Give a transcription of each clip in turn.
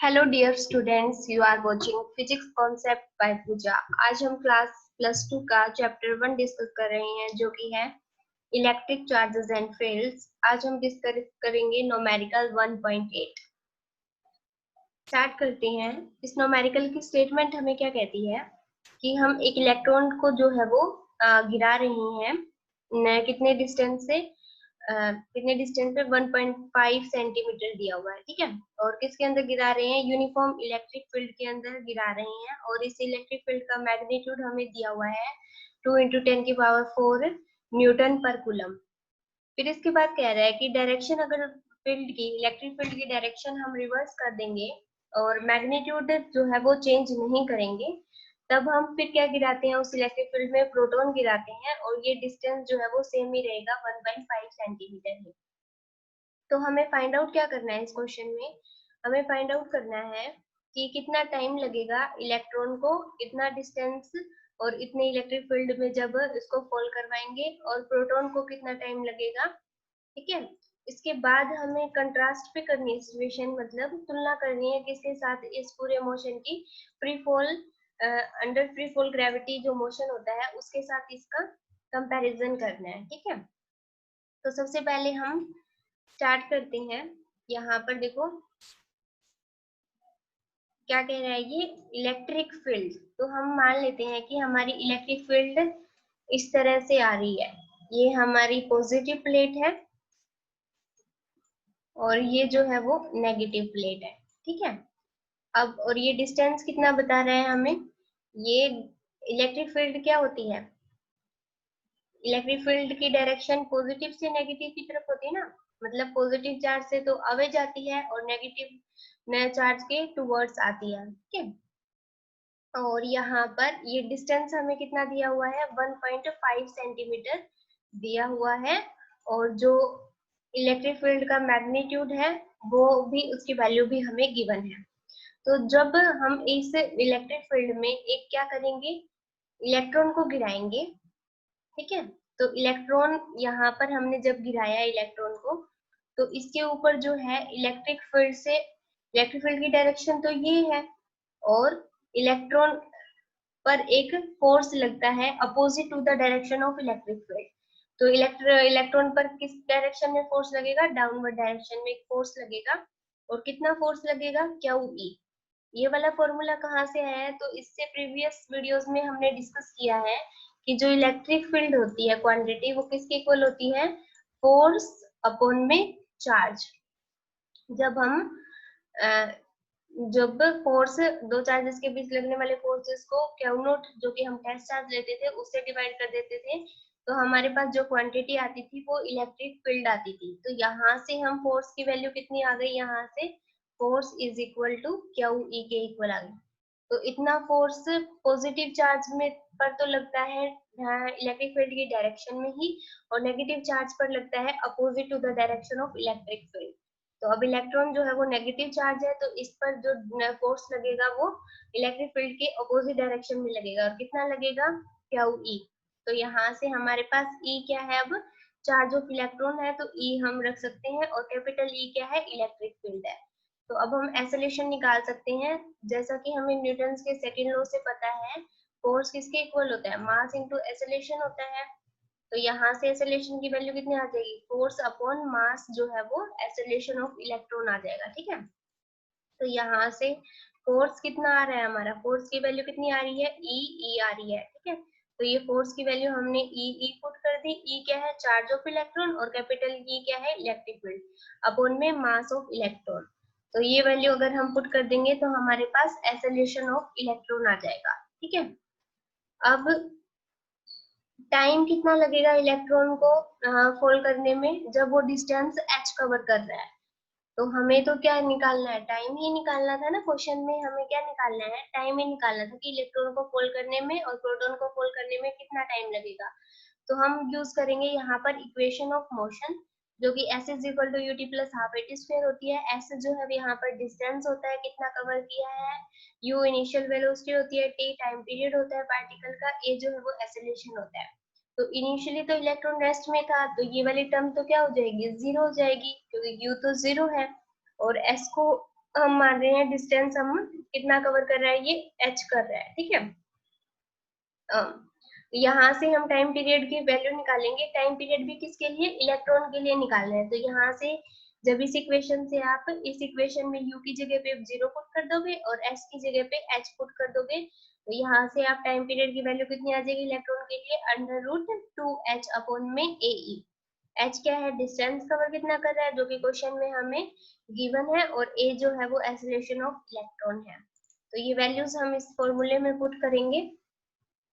Hello dear students, you are watching physics concept by Pooja. आज हम class +2 का chapter 1 discuss कर रहे हैं, जो कि है इलेक्ट्रिक चार्जेस एंड फील्ड्स। आज हम डिस्कस करेंगे न्यूमेरिकल 1.8। स्टार्ट करते हैं। इस न्यूमेरिकल की स्टेटमेंट हमें क्या कहती है कि हम एक इलेक्ट्रॉन को जो है वो गिरा रहे हैं कितने डिस्टेंस से, कितने डिस्टेंस पे 1.5 सेंटीमीटर दिया हुआ है, ठीक है। और किसके अंदर गिरा रहे हैं? यूनिफॉर्म इलेक्ट्रिक फील्ड के अंदर गिरा रहे हैं। और इस इलेक्ट्रिक फील्ड का मैग्नीट्यूड हमें दिया हुआ है 2 × 10⁴ न्यूटन पर कूलम। फिर इसके बाद कह रहा है कि डायरेक्शन, अगर फील्ड की, इलेक्ट्रिक फील्ड की डायरेक्शन हम रिवर्स कर देंगे और मैग्नीट्यूड जो है वो चेंज नहीं करेंगे, तब हम फिर क्या गिराते हैं? उस इलेक्ट्रिक फील्ड में प्रोटॉन गिराते हैं और ये डिस्टेंस जो है वो सेम ही रहेगा, 1/5 सेंटीमीटर है। तो हमें फाइंड आउट क्या करना है? इस क्वेश्चन में हमें फाइंड आउट करना है कि कितना टाइम लगेगा इलेक्ट्रॉन को इतना डिस्टेंस और इतने इलेक्ट्रिक फील्ड में जब इसको फॉल करवाएंगे, और प्रोटॉन को कितना टाइम लगेगा, ठीक है। इसके बाद हमें कंट्रास्ट पे करनी है सिचुएशन, मतलब तुलना करनी है किसके साथ? इस पूरे मोशन की free fall, under free fall gravity जो मोशन होता है उसके साथ इसका कंपैरिजन करना है, ठीक है। तो सबसे पहले हम स्टार्ट करते हैं। यहाँ पर देखो क्या कह रहा है ये, इलेक्ट्रिक फील्ड। तो हम मान लेते हैं कि हमारी इलेक्ट्रिक फील्ड इस तरह से आ रही है। ये हमारी पॉजिटिव प्लेट है और ये जो है वो नेगेटिव प्लेट है, ठीक है। अब और ये डिस्टेंस कितना बता रहा है हमें? ये इलेक्ट्रिक फील्ड क्या होती है? इलेक्ट्रिक फील्ड की डायरेक्शन पॉजिटिव से नेगेटिव की तरफ होती है ना, मतलब पॉजिटिव चार्ज से तो अवे जाती है और नेगेटिव चार्ज के टुवर्ड्स आती है, ठीक है। और यहाँ पर ये डिस्टेंस हमें कितना दिया हुआ है? 1.5 सेंटीमीटर दिया हुआ है। और जो इलेक्ट्रिक फील्ड का मैग्नीट्यूड है वो भी, उसकी वैल्यू भी हमें गिवन है। तो जब हम इस इलेक्ट्रिक फील्ड में एक क्या करेंगे, इलेक्ट्रॉन को गिराएंगे, ठीक है। तो इलेक्ट्रॉन यहाँ पर हमने जब गिराया इलेक्ट्रॉन को, तो इसके ऊपर जो है इलेक्ट्रिक फील्ड से, इलेक्ट्रिक फील्ड की डायरेक्शन तो ये है, और इलेक्ट्रॉन पर एक फोर्स लगता है opposite to the direction of electric field. तो इलेक्ट्रॉन पर किस डायरेक्शन में फोर्स लगेगा? डाउनवर्ड डायरेक्शन में एक फोर्स लगेगा। और कितना फोर्स लगेगा? Q E. ये वाला फॉर्मूला कहाँ से आया है? तो इससे प्रीवियस वीडियोस में हमने डिस्कस किया है कि जो इलेक्ट्रिक फील्ड होती है क्वांटिटी, वो किसके इक्वल होती है? फोर्स अपॉन में चार्ज। जब हम जब फोर्स, दो चार्जेस के बीच लगने वाले फोर्सेस को क्यू नोट, जो कि हम टेस्ट चार्ज लेते थे, उससे डिवाइड कर देते थे, तो हमारे पास जो क्वांटिटी आती थी वो इलेक्ट्रिक फील्ड आती थी। तो यहाँ से हम फोर्स की वैल्यू कितनी आ गई? यहाँ से force is equal to Q E के इक्वल आ गई। तो इतना फोर्स पॉजिटिव चार्ज में पर तो लगता है इलेक्ट्रिक फील्ड की डायरेक्शन में ही, और नेगेटिव चार्ज पर लगता है opposite to the direction of electric field. तो अब इलेक्ट्रॉन जो है वो नेगेटिव चार्ज है, तो इस पर जो फोर्स लगेगा वो इलेक्ट्रिक फील्ड के अपोजिट डायरेक्शन में लगेगा, और कितना लगेगा? Q E. तो यहाँ से हमारे पास ई क्या है? अब चार्ज ऑफ इलेक्ट्रॉन है, तो ई हम रख सकते हैं, और कैपिटल ई क्या है? इलेक्ट्रिक फील्ड है। तो अब हम एक्सेलरेशन निकाल सकते हैं। जैसा कि हमें न्यूटन के सेकंड लॉ से पता है, फोर्स किसके इक्वल होता है? मास इंटू एक्सेलरेशन होता है। तो यहाँ से एक्सेलरेशन की वैल्यू कितनी आ जाएगी? फोर्स अपॉन मास जो है वो एक्सेलरेशन ऑफ इलेक्ट्रॉन आ जाएगा, ठीक है। तो यहाँ से फोर्स कितना आ रहा है? हमारा फोर्स की वैल्यू कितनी आ रही है? ई आ रही है, ठीक है। तो ये फोर्स की वैल्यू हमने ई पुट कर दी। ई क्या है? चार्ज ऑफ इलेक्ट्रॉन, और कैपिटल ई क्या है? इलेक्ट्रिक फील्ड अपॉन में मास ऑफ इलेक्ट्रॉन। तो ये वैल्यू अगर हम पुट कर देंगे तो हमारे पास एक्सेलरेशन ऑफ इलेक्ट्रॉन आ जाएगा, ठीक है। अब टाइम कितना लगेगा इलेक्ट्रॉन को फॉल करने में, जब वो डिस्टेंस h कवर कर रहा है? तो हमें तो क्या निकालना है? टाइम ही निकालना था ना। क्वेश्चन में हमें क्या निकालना है? टाइम ही निकालना था कि इलेक्ट्रॉन को फॉल करने में और प्रोटॉन को फॉल करने में कितना टाइम लगेगा। तो हम यूज करेंगे यहाँ पर इक्वेशन ऑफ मोशन, जो कि s is equal to ut plus half a t square होती है। s जो है यहाँ पर डिस्टेंस होता है, कितना कवर किया है। u इनिशियल वेलोसिटी होती है, t टाइम पीरियड होता है पार्टिकल का, a जो है वो एक्सेलरेशन होता है। तो इनिशियली तो इलेक्ट्रॉन रेस्ट में था, तो ये वाली टर्म तो क्या हो जाएगी? जीरो हो जाएगी, क्योंकि u तो जीरो है। और s को हम मान रहे हैं डिस्टेंस हम कितना कवर कर रहा है, ये h कर रहा है, ठीक है। यहाँ से हम टाइम पीरियड की वैल्यू निकालेंगे। टाइम पीरियड भी किसके लिए, इलेक्ट्रॉन के लिए निकालना है। तो यहाँ से जब इस इक्वेशन से आप इस इक्वेशन में u की जगह पे 0 पुट कर दोगे और s की जगह पे h पुट कर दोगे, तो यहाँ से आप टाइम पीरियड की वैल्यू कितनी आ जाएगी इलेक्ट्रॉन के लिए, √2h अपॉन में ae। h क्या है, डिस्टेंस कवर कितना कर रहा है जो कि क्वेश्चन में हमें गिवन है, और a जो है वो एक्सेलरेशन ऑफ इलेक्ट्रॉन है। तो ये वैल्यूज हम इस फॉर्मूले में पुट करेंगे।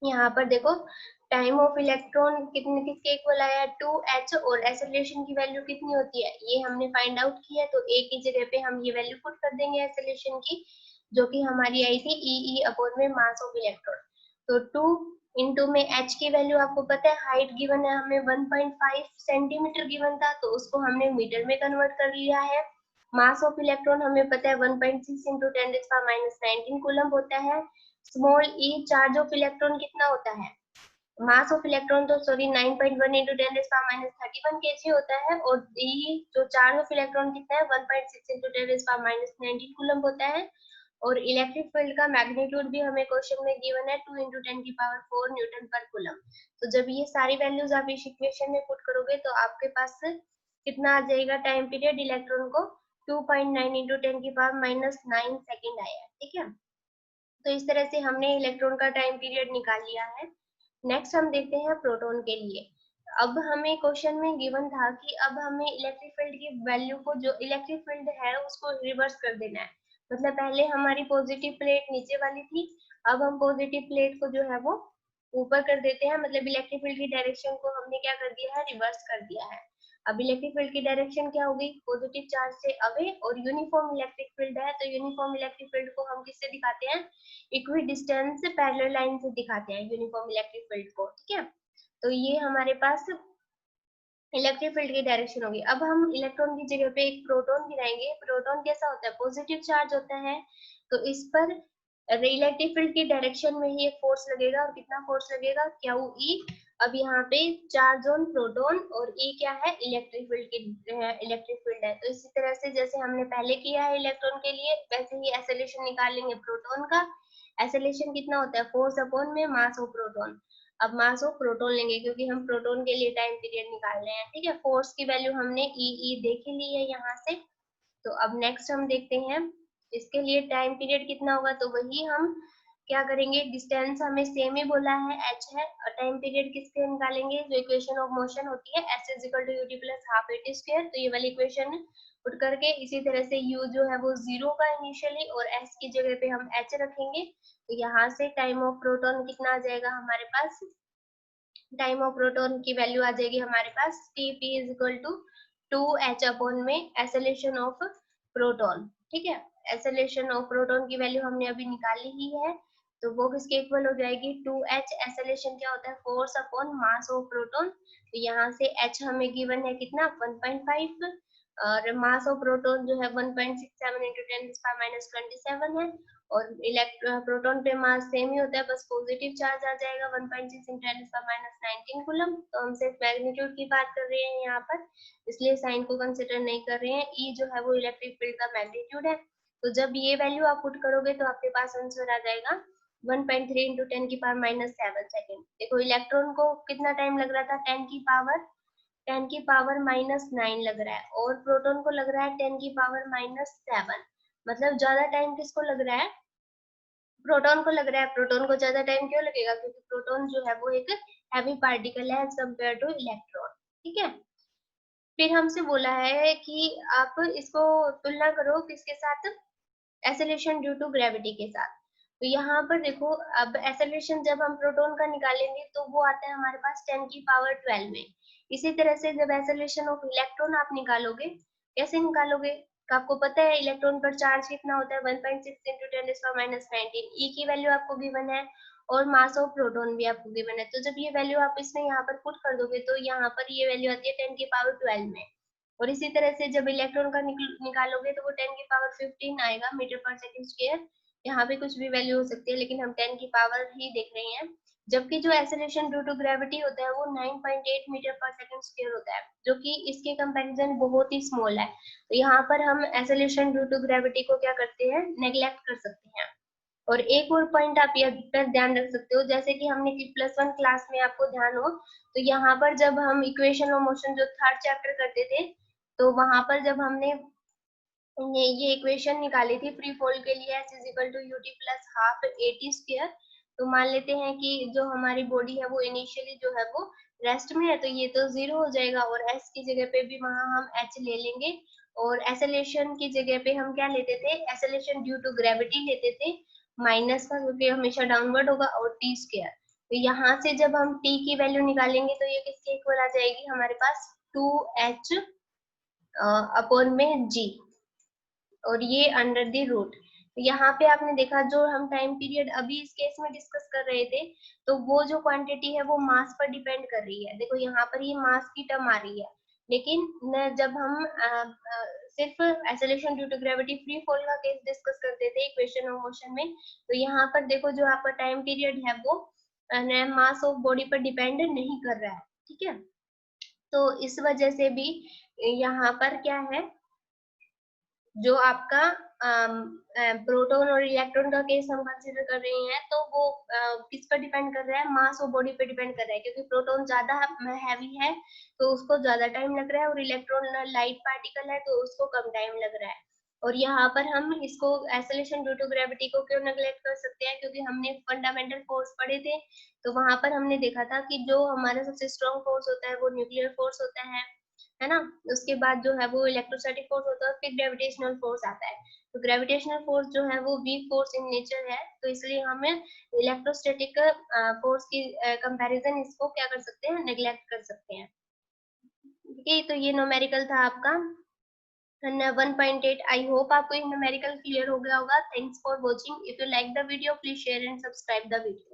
यहाँ पर देखो टाइम ऑफ इलेक्ट्रॉन कितने किसके इक्वल आया, 2h, और एक्सेलरेशन की वैल्यू कितनी होती है ये हमने फाइंड आउट किया। तो a की जगह पे हम ये वैल्यू पुट कर देंगे एक्सेलरेशन की, जो कि हमारी आई थी ई अपॉन में मास ऑफ इलेक्ट्रॉन। तो 2 इंटू में h की वैल्यू आपको पता है, हाइट गिवन है हमें 1.5 सेंटीमीटर गिवन था, तो उसको हमने मीटर में कन्वर्ट कर लिया है। मास ऑफ इलेक्ट्रॉन हमें पता है 1.6 इंटू 10⁻19 कूलम होता है। Small E charge of electron कितना होता है, मास ऑफ इलेक्ट्रॉन तो सॉरी 9.1 इंटू 10⁻31 केजी होता है, और ई जो चार्ज ऑफ इलेक्ट्रॉन कितना है 1.6 इंटू 10⁻19 कूलम होता है। और इलेक्ट्रिक फील्ड का मैग्नीट्यूड भी हमें क्वेश्चन में गिवन है 2 इंटू 10⁴ न्यूटन पर कूलम। तो जब ये सारी वैल्यूज आप इस इक्वेशन में पुट करोगे तो आपके पास कितना आ जाएगा, टाइम पीरियड इलेक्ट्रॉन को 2.9 इंटू 10⁻⁹ सेकेंड आया, ठीक है। तो इस तरह से हमने इलेक्ट्रॉन का टाइम पीरियड निकाल लिया है। नेक्स्ट हम देखते हैं प्रोटॉन के लिए। अब हमें क्वेश्चन में गिवन था कि अब हमें इलेक्ट्रिक फील्ड की वैल्यू को, जो इलेक्ट्रिक फील्ड है उसको रिवर्स कर देना है। मतलब पहले हमारी पॉजिटिव प्लेट नीचे वाली थी, अब हम पॉजिटिव प्लेट को जो है वो ऊपर कर देते हैं। मतलब इलेक्ट्रिक फील्ड की डायरेक्शन को हमने क्या कर दिया है, रिवर्स कर दिया है। अब इलेक्ट्रिक फील्ड की डायरेक्शन क्या होगी, पॉजिटिव चार्ज से अवे, और यूनिफॉर्म इलेक्ट्रिक फील्ड है तो यूनिफॉर्म इलेक्ट्रिक फील्ड को हम किससे दिखाते हैं, इक्वी डिस्टेंस पैरेलल लाइन से दिखाते हैं यूनिफॉर्म इलेक्ट्रिक फील्ड को, ठीक है। तो ये हमारे पास इलेक्ट्रिक फील्ड की डायरेक्शन होगी। अब हम इलेक्ट्रॉन की जगह पे एक प्रोटॉन गिराएंगे। प्रोटॉन कैसा होता है, पॉजिटिव चार्ज होता है, तो इस पर इलेक्ट्रिक फील्ड की डायरेक्शन में ही एक फोर्स लगेगा, और कितना फोर्स लगेगा, क्यू ई। अब यहाँ पे चार्ज ऑन प्रोटॉन, और ई क्या है, इलेक्ट्रिक फील्ड की इलेक्ट्रिक फील्ड है। तो इसी तरह से जैसे हमने पहले किया है इलेक्ट्रॉन के लिए, वैसे ही एक्सेलरेशन निकालेंगे प्रोटॉन का। एक्सेलरेशन कितना होता है, फोर्स अपॉन में मास ऑफ प्रोटॉन। अब मास ऑफ प्रोटॉन लेंगे क्योंकि हम प्रोटॉन के लिए टाइम पीरियड निकाल रहे हैं, ठीक है। फोर्स की वैल्यू हमने ई देख ली है यहाँ से। तो अब नेक्स्ट हम देखते हैं इसके लिए टाइम पीरियड कितना होगा। तो वही हम क्या करेंगे, डिस्टेंस हमें सेम ही बोला है h है, और टाइम पीरियड किसके निकालेंगे, जो इक्वेशन ऑफ मोशन होती है s is equal to ut plus half at square. तो ये वाली इक्वेशन पुट करके इसी तरह से u जो है वो 0 का इनिशियली, और s की जगह पे हम h रखेंगे। तो यहाँ से टाइम ऑफ प्रोटॉन कितना आ जाएगा हमारे पास, टाइम ऑफ प्रोटॉन की वैल्यू आ जाएगी हमारे पास Tp is equal to 2h upon में एक्सेलरेशन ऑफ प्रोटॉन, ठीक है। एक्सेलरेशन ऑफ प्रोटॉन की वैल्यू हमने अभी निकाली ही है, तो वो किसके इक्वल हो जाएगी, 2h। एक्सेलरेशन क्या होता है, force upon mass of proton. तो यहाँ से h हमें गिवन है कितना, 1.5, और मास ऑफ प्रोटॉन जो है 1.67 इंटू 10⁻⁻27 है। और प्रोटॉन पे मास सेम ही होता है, बस पॉजिटिव चार्ज आ जाएगा 1.6 इंटू 10⁻19 कूलम। तो हम सिर्फ मैग्नीट्यूड की बात कर रहे हैं यहाँ पर, इसलिए साइन को कंसिडर नहीं कर रहे हैं। ई जो है वो इलेक्ट्रिक फील्ड का मैग्नीट्यूड है। तो जब ये वैल्यू आप पुट करोगे तो आपके पास आंसर आ जाएगा 1.3 इंटू 10⁻⁷ सेकेंड। देखो इलेक्ट्रॉन को कितना टाइम लग रहा था, 10⁻⁹ लग रहा है, और प्रोटॉन को लग रहा है 10⁻⁷। मतलब ज्यादा टाइम किसको लग रहा है, प्रोटॉन को लग रहा है। प्रोटॉन को ज्यादा टाइम क्यों लगेगा, क्योंकि प्रोटॉन जो है वो एक हैवी पार्टिकल है एज कम्पेयर टू इलेक्ट्रॉन, ठीक है। फिर हमसे बोला है कि आप इसको तुलना करो किसके साथ, एक्सेलरेशन ड्यू टू ग्रेविटी के साथ। तो यहाँ पर देखो, अब एक्सेलरेशन जब हम प्रोटॉन का निकालेंगे तो वो आता है हमारे पास 10⁻12 में। इसी तरह से जब एक्सेलरेशन ऑफ इलेक्ट्रॉन आप निकालोगे, कैसे निकालोगे, तो आपको पता है इलेक्ट्रॉन पर चार्ज कितना होता है, 1.6 इंटू 10⁻⁻19। ई की वैल्यू आपको गिवन है, और मास ऑफ प्रोटॉन भी आपको गिवन है। तो जब ये वैल्यू आप इसमें यहाँ पर पुट कर दोगे तो यहाँ पर ये वैल्यू आती है 10⁻12 में। और इसी तरह से जब इलेक्ट्रॉन का निकालोगे तो वो 10⁻15 आएगा मीटर पर सेकंड स्क्वायर। यहाँ पे कुछ भी वैल्यू हो सकती है, लेकिन हम 10 की पावर ही देख रहे हैं। जबकि जो एक्सेलरेशन ड्यू टू ग्रेविटी होता है वो 9.8 मीटर पर सेकंड स्क्वायर होता है, जो कि इसके कंपैरिजन बहुत ही स्मॉल है। तो यहाँ पर हम एक्सेलरेशन ड्यू टू ग्रेविटी को क्या करते हैं, नेग्लेक्ट कर सकते हैं। और एक और पॉइंट आप ये पर ध्यान रख सकते हो, जैसे कि हमने +1 क्लास में आपको ध्यान हो, तो यहाँ पर जब हम इक्वेशन ऑफ मोशन जो थर्ड चैप्टर करते थे, तो वहां पर जब हमने ये इक्वेशन निकाली थी फ्री फॉल के लिए, s is equal to ut plus half at square. तो मान लेते हैं कि जो हमारी बॉडी है वो इनिशियली जो है वो रेस्ट में है, तो ये तो 0 हो जाएगा, और s की जगह पे भी वहां हम h ले लेंगे, और एसेलेशन की जगह पे हम क्या लेते थे, एसेलेशन ड्यू टू ग्रेविटी लेते थे माइनस का, क्योंकि हमेशा डाउनवर्ड होगा, और t स्क्वायर। तो यहाँ से जब हम t की वैल्यू निकालेंगे तो ये किसके इक्वल आ जाएगी हमारे पास, 2h अपॉन में g, और ये अंडर द रूट। यहाँ पे आपने देखा जो हम टाइम पीरियड अभी इस केस में डिस्कस कर रहे थे, तो वो जो क्वांटिटी है वो मास पर डिपेंड कर रही है। देखो यहाँ पर ये मास की टर्म आ रही है, लेकिन जब हम सिर्फ acceleration due to gravity free fall का केस डिस्कस करते थे इक्वेशन ऑफ मोशन में, तो यहाँ पर देखो जो आपका टाइम पीरियड है वो मास ऑफ बॉडी पर डिपेंड नहीं कर रहा है, ठीक है। तो इस वजह से भी यहाँ पर क्या है, जो आपका प्रोटॉन और इलेक्ट्रॉन का केस हम कंसीडर कर रहे हैं, तो वो किस पर डिपेंड कर रहा है, मास और बॉडी पे डिपेंड कर रहा है, क्योंकि प्रोटॉन ज्यादा हैवी है तो उसको ज्यादा टाइम लग रहा है, और इलेक्ट्रॉन लाइट पार्टिकल है तो उसको कम टाइम लग रहा है। और यहाँ पर हम इसको एक्सेलरेशन ड्यू टू ग्रेविटी को क्यों नेग्लेक्ट कर सकते हैं, क्योंकि हमने फंडामेंटल फोर्स पढ़े थे, तो वहां पर हमने देखा था कि जो हमारा सबसे स्ट्रॉन्ग फोर्स होता है वो न्यूक्लियर फोर्स होता है ना। उसके बाद जो है वो इलेक्ट्रोस्टैटिक फोर्स होता है, फिर ग्रेविटेशनल फोर्स आता है। तो ग्रेविटेशनल फोर्स जो है वो वीक फोर्स इन नेचर है, तो इसलिए हमें इलेक्ट्रोस्टैटिक फोर्स की कंपैरिजन इसको क्या कर सकते हैं, नेग्लेक्ट कर सकते हैं। ठीक है, तो ये न्यूमेरिकल था आपका 1.8। आई होप आपको ये न्यूमेरिकल क्लियर हो गया होगा। Thanks for watching. If you like the video please share and subscribe the video.